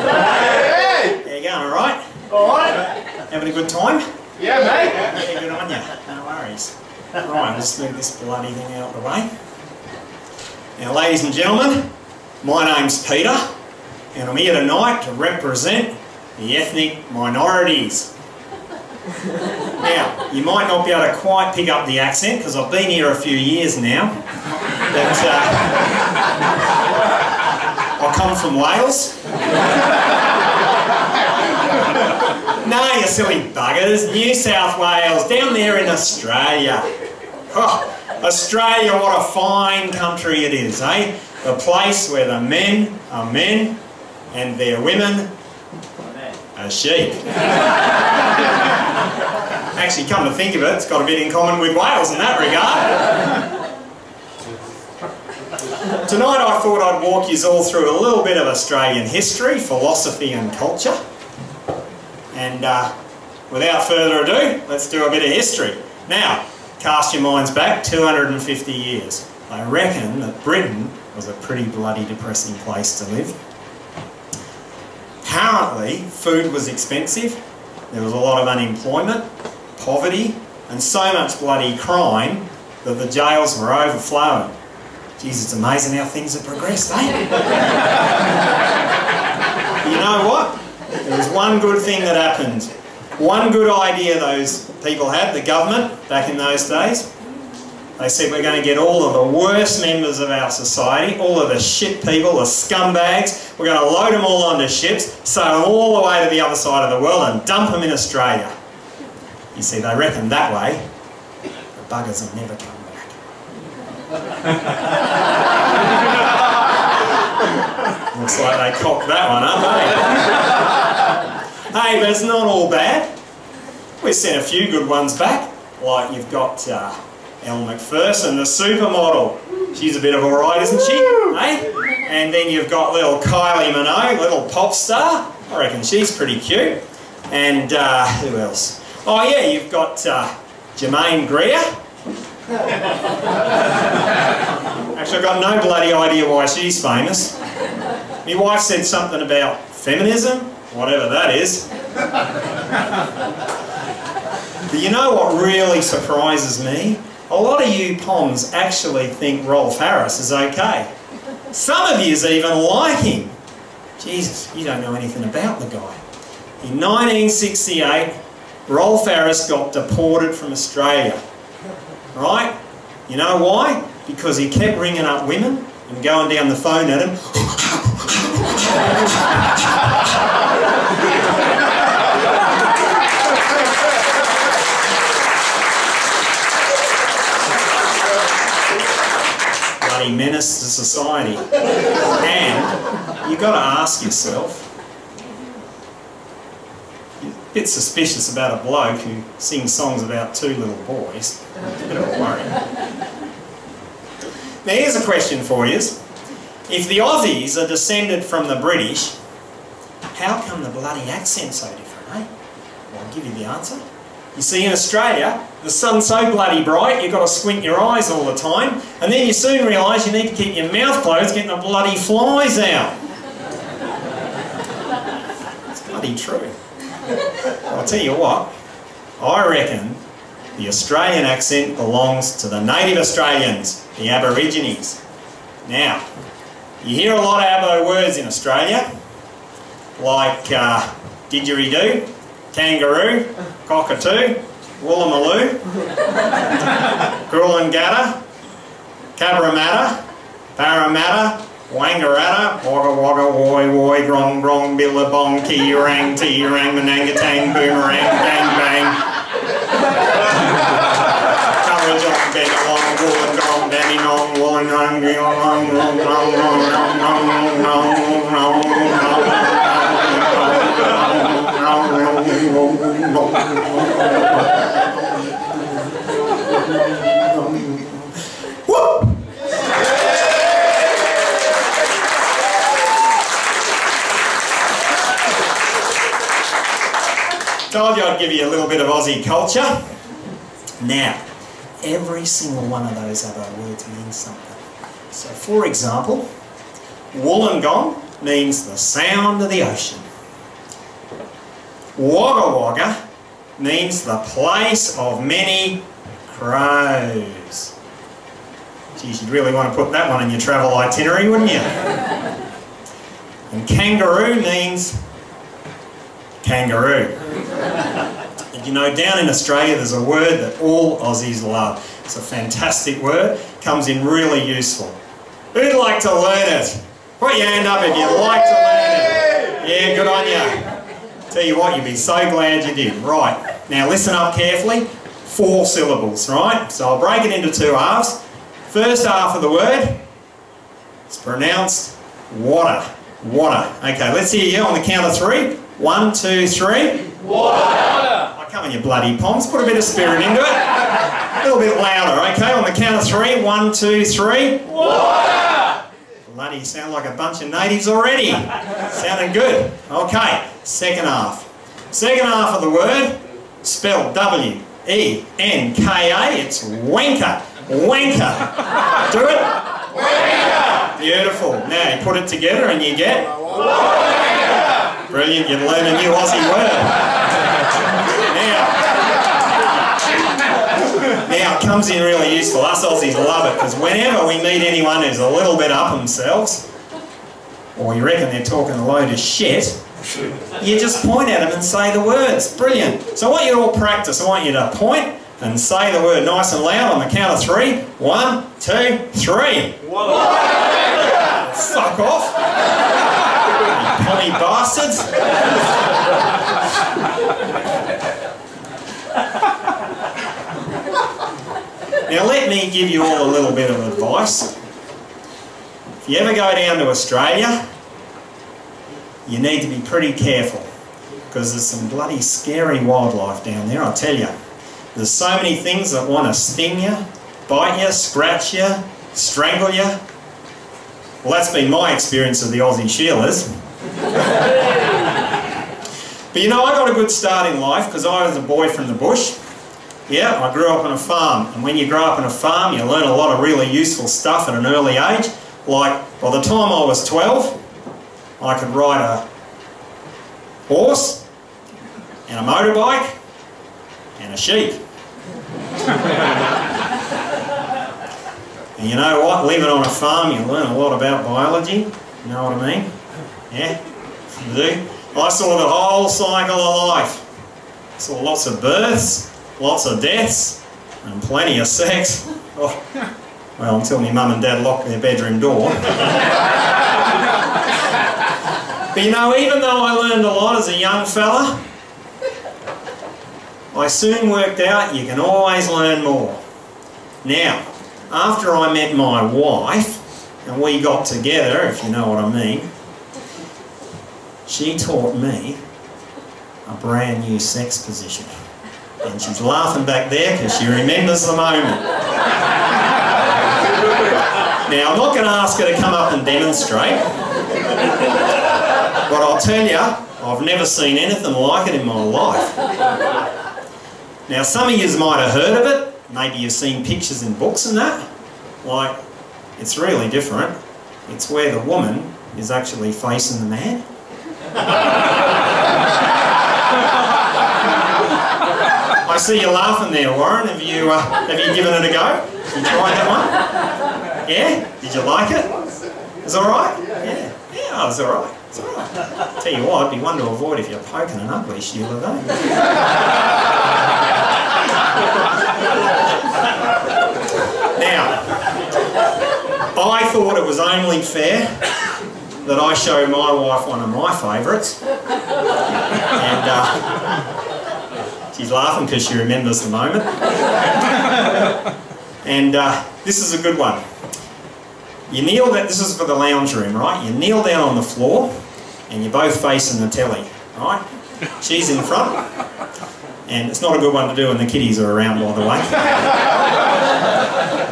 Hey! How you going, alright? Alright. Having a good time? Yeah, mate. Yeah, good on you. No worries. Right, I'll just move this bloody thing out of the way. Now, ladies and gentlemen, my name's Peter, and I'm here tonight to represent the ethnic minorities. Now, you might not be able to quite pick up the accent because I've been here a few years now, but I come from Wales. No, you silly buggers, New South Wales, down there in Australia. Oh, Australia, what a fine country it is, eh? The place where the men are men and their women are sheep. Actually, come to think of it, it's got a bit in common with Wales in that regard. Tonight I thought I'd walk you all through a little bit of Australian history, philosophy and culture. And without further ado, let's do a bit of history. Now, cast your minds back 250 years. I reckon that Britain was a pretty bloody depressing place to live. Apparently, food was expensive, there was a lot of unemployment, poverty, and so much bloody crime that the jails were overflowing. Jeez, it's amazing how things have progressed, eh? You know what? There was one good thing that happened. One good idea those people had, the government, back in those days. They said, we're going to get all of the worst members of our society, all of the shit people, the scumbags, we're going to load them all onto ships, sail them all the way to the other side of the world and dump them in Australia. You see, they reckon that way, the buggers will never come back. Looks like they cocked that one up, eh? Hey, but it's not all bad. We've sent a few good ones back, like you've got Elle Macpherson, the supermodel. She's a bit of a ride, isn't she? Eh? And then you've got little Kylie Minogue, little pop star. I reckon she's pretty cute. And who else? Oh yeah, you've got Jermaine Greer. Actually, I've got no bloody idea why she's famous. My wife said something about feminism, whatever that is. But you know what really surprises me? A lot of you poms actually think Rolf Harris is okay. Some of yous even like him. Jesus, you don't know anything about the guy. In 1968, Rolf Harris got deported from Australia. Right? You know why? Because he kept ringing up women and going down the phone at them. Bloody menace to society. And you've got to ask yourself, you're a bit suspicious about a bloke who sings songs about two little boys. It's a bit of a worry. Now here's a question for you. If the Aussies are descended from the British, how come the bloody accent's so different, eh? Well, I'll give you the answer. You see, in Australia, the sun's so bloody bright, you've got to squint your eyes all the time, and then you soon realise you need to keep your mouth closed, getting the bloody flies out. It's bloody true. I'll tell you what, I reckon the Australian accent belongs to the native Australians, the Aborigines. Now, you hear a lot of Abo words in Australia, like didgeridoo, kangaroo, cockatoo, woollamaloo, Coolangatta, Cabramatta, Parramatta, Wangaratta, Wagga Wagga, Woi Woi, Grong Grong, Billabong, Ki-rang, T-rang, Manangatang, Boomerang, Bang Bang, Currajong, Benalong, Wollongong, Dandenong, Wollongong, Told you I'd give you a little bit of Aussie culture. Now, every single one of those other words means something. So, for example, Wollongong means the sound of the ocean. Wagga Wagga means the place of many crows. Geez, you'd really want to put that one in your travel itinerary, wouldn't you? And kangaroo means kangaroo. And you know, down in Australia there's a word that all Aussies love. It's a fantastic word, comes in really useful. Who'd like to learn it? Put your hand up if you'd like to learn it. Yeah, good on you. Tell you what, you'll be so glad you did. Right, now listen up carefully. 4 syllables, right? So I'll break it into 2 halves. First half of the word, it's pronounced water. Water. Okay, let's hear you on the count of 3. 1, 2, 3. Water. Oh, come on, you bloody poms. Put a bit of spirit into it. A little bit louder, okay? On the count of 3. 1, 2, 3. Water. Bloody sound like a bunch of natives already. Sounding good. Okay, second half. Second half of the word, spelled W-E-N-K-A. It's wanker. Wanker. Do it. Wanker. Beautiful. Now you put it together and you get wanker. Brilliant. You've learned a new Aussie word. Now it comes in really useful. Us Aussies love it because whenever we meet anyone who's a little bit up themselves, or you reckon they're talking a load of shit, you just point at them and say the words. Brilliant. So I want you to all practice. I want you to point and say the word nice and loud on the count of 3. 1, 2, 3. Fuck off. You pommy bastards. Now let me give you all a little bit of advice. If you ever go down to Australia, you need to be pretty careful because there's some bloody scary wildlife down there, I tell you. There's so many things that want to sting you, bite you, scratch you, strangle you. Well, that's been my experience of the Aussie Sheilers. But you know, I got a good start in life because I was a boy from the bush. Yeah, I grew up on a farm, and when you grow up on a farm you learn a lot of really useful stuff at an early age. Like, by the time I was 12, I could ride a horse, and a motorbike, and a sheep. And you know what? Living on a farm you learn a lot about biology, you know what I mean? Yeah, you do. I saw the whole cycle of life. I saw lots of births, lots of deaths, and plenty of sex. Oh, well, until my mum and dad locked their bedroom door. But you know, even though I learned a lot as a young fella, I soon worked out you can always learn more. Now, after I met my wife, and we got together, if you know what I mean, she taught me a brand new sex position. And she's laughing back there because she remembers the moment. Now, I'm not going to ask her to come up and demonstrate, but I'll tell you, I've never seen anything like it in my life. Now, some of you might have heard of it. Maybe you've seen pictures in books and that. Like, it's really different. It's where the woman is actually facing the man. I see you laughing there, Warren. Have you given it a go? You tried that one? Yeah? Did you like it? It was alright? Yeah. Yeah, it was alright. It's alright. Tell you what, it'd be one to avoid if you're poking an ugly Sheila, though. Now, I thought it was only fair that I show my wife one of my favourites. And she's laughing because she remembers the moment. And this is a good one. You kneel down, this is for the lounge room, right? You kneel down on the floor and you're both facing the telly, right? She's in front. And it's not a good one to do when the kiddies are around, by the way.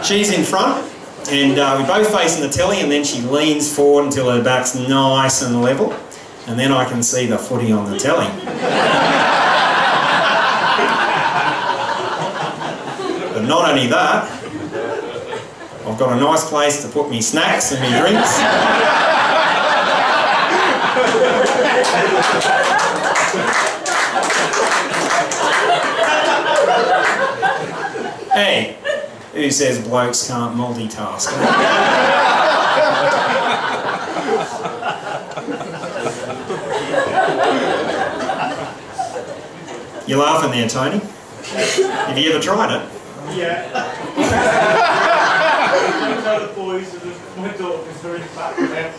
She's in front, and we're both facing the telly, and then she leans forward until her back's nice and level, and then I can see the footy on the telly. But not only that, I've got a nice place to put me snacks and me drinks. Who says blokes can't multitask? You're laughing there, Tony. Have you ever tried it? Yeah. I tell the boys that my daughter's very fat now.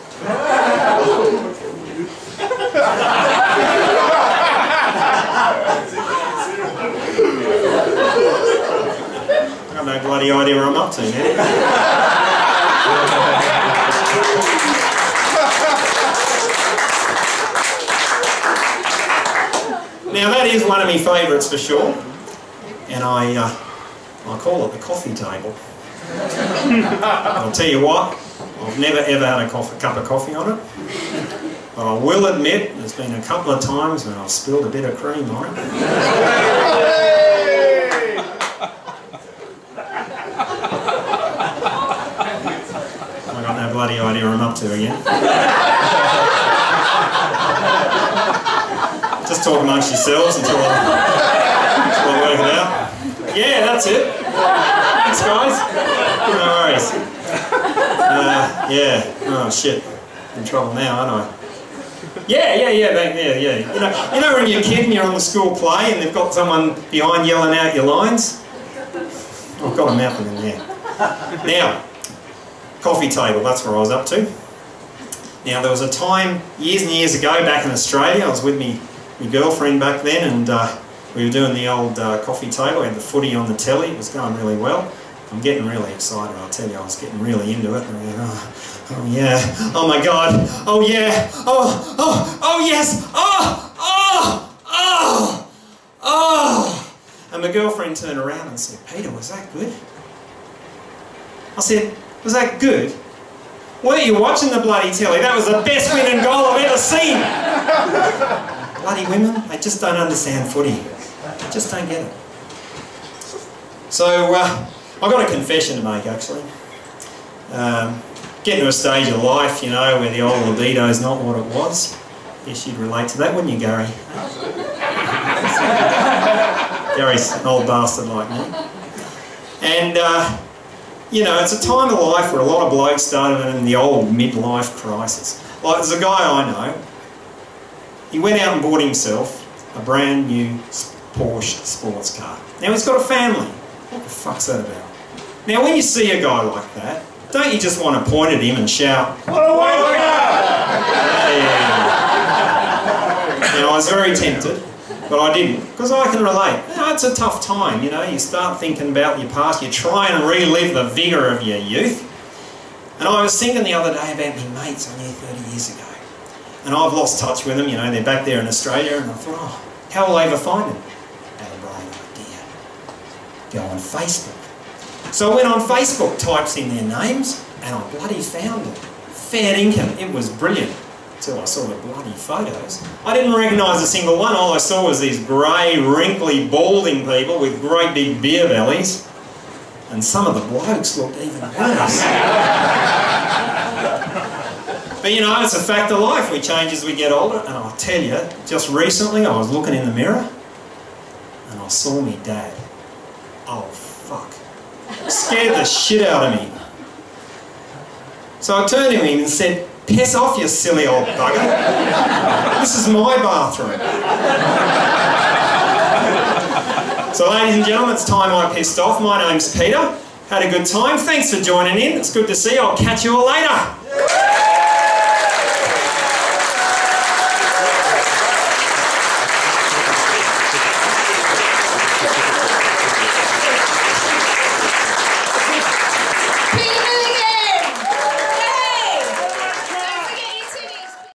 I've got no bloody idea where I'm up to now. Now that is one of my favourites for sure, and I call it the coffee table. I'll tell you what, I've never ever had a cup of coffee on it, but I will admit there's been a couple of times when I've spilled a bit of cream on it. I got no bloody idea what I'm up to again. Just talk amongst yourselves until I work it out. Yeah, that's it. Thanks, guys. No worries. Yeah. Oh shit. In trouble now, aren't I? Yeah. Back there. Yeah. You know when you're a kid and you're on the school play and they've got someone behind yelling out your lines. I've got a mouth in there. Now, coffee table. That's where I was up to. Now there was a time years and years ago back in Australia. I was with my girlfriend back then, and we were doing the old coffee table. We had the footy on the telly. It was going really well. I'm getting really excited, I'll tell you. I was getting really into it. And oh yeah, oh my God, oh yeah, oh yes, oh. And my girlfriend turned around and said, Peter, was that good? I said, was that good? Weren't you watching the bloody telly? That was the best winning goal I've ever seen. Bloody women, they just don't understand footy. They just don't get it. So, I've got a confession to make, actually. Getting to a stage of life, you know, where the old libido is not what it was. Guess you'd relate to that, wouldn't you, Gary? Gary's an old bastard like me. And, you know, it's a time of life where a lot of blokes started in the old midlife crisis. Like, there's a guy I know. He went out and bought himself a brand new Porsche sports car. Now he's got a family. What the fuck's that about? Now when you see a guy like that, don't you just want to point at him and shout, "What a wonderful car!" Now I was very tempted, but I didn't, because I can relate. You know, it's a tough time, you know, you start thinking about your past, you try and relive the vigour of your youth. And I was thinking the other day about my mates I knew 30 years ago. And I've lost touch with them, you know, they're back there in Australia, and I thought, oh, how will I ever find them? I had a bright idea. Go on Facebook. So I went on Facebook, types in their names, and I bloody found them. Fair income, it was brilliant. Until I saw the bloody photos. I didn't recognise a single one, all I saw was these grey, wrinkly, balding people with great big beer bellies. And some of the blokes looked even worse. But you know, it's a fact of life. We change as we get older. And I'll tell you, just recently I was looking in the mirror and I saw me dad. Oh, fuck. It scared the shit out of me. So I turned to him and said, "Piss off, you silly old bugger. This is my bathroom." So ladies and gentlemen, it's time I pissed off. My name's Peter. Had a good time. Thanks for joining in. It's good to see you. I'll catch you all later.